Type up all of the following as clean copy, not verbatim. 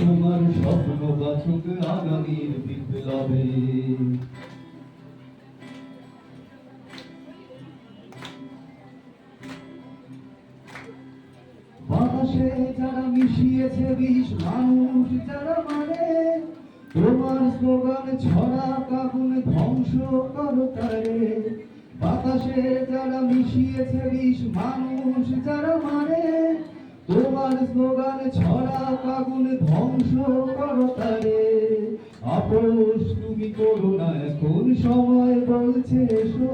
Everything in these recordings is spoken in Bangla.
তোমার স্বপ্ন বাঁচুক আগামীর বিপ্লবে। বাতাসে যারা মিশিয়েছে বিষ, মানুষ যারা মানে, তোমার স্লোগান ছড়া আগুন ধ্বংস করো তারে। বাতাসে যারা মিশিয়েছে বিষ, মানুষ যারা মানে, তোমার স্লোগান ছড়া আগুন ধ্বংস করো তারে। আপোষ তুমি করো না, এখন সময় বলছে এসো,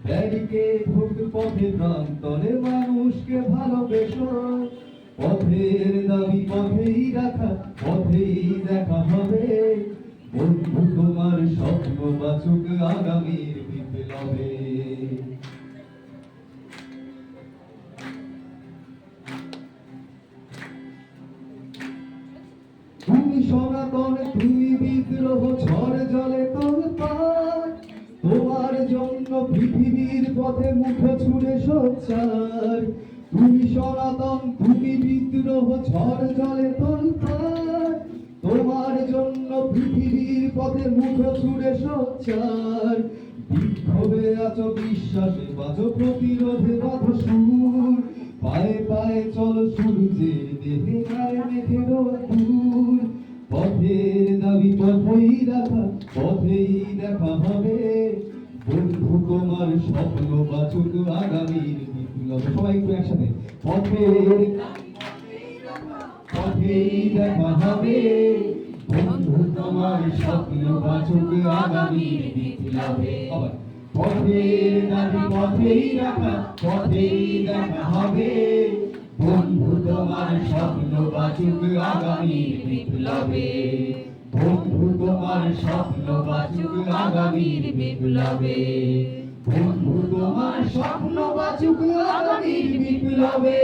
ব্যারিকেড হোক পথে প্রান্তরে মানুষকে ভালোবেসো। পথের দাবি পথেই রাখা, পথেই দেখা হবে। বন্ধু তোমার স্বপ্ন বাঁচুক আগামীর বিপ্লবে। তুমি সনাতন, তুমি বিদ্রোহ, ঝড় জলে তোলপাড়। তোমার জন্য পৃথিবীর পথে মুখ ছুড়ে সোচ্চার। তুমি সনাতন, তুমি বিদ্রোহ, ঝড় জলে তোলপাড়। তোমার জন্য পৃথিবীর পথে মুখ ছুড়ে সোচ্চার। বিক্ষোভে আছো, বিশ্বাসে বাজো, প্রতিরোধে বাঁধো সুর। পায়ে পায়ে চলো সূর্যের দেহে গায়ে মেখে রোদ্দুর। পথের দাবি পথেই রাখা, পথেই দেখা হবে। বন্ধু তোমার স্বপ্ন বাঁচুক আগামীর বিপ্লবে। সবাই একটু একসাথে, পথের পথেই দেখা হবে। বন্ধু তোমার স্বপ্ন বাঁচুক আগামীর বিপ্লবে। পথের দাবি পথেই রাখা, পথেই দেখা হবে। বন্ধু তোমার স্বপ্ন বাঁচুক আগামীর বিপ্লবে। বন্ধু তোমার স্বপ্ন বাঁচুক আগামীর বিপ্লবে। বন্ধু তোমার স্বপ্ন বাঁচুক আগামীর বিপ্লবে।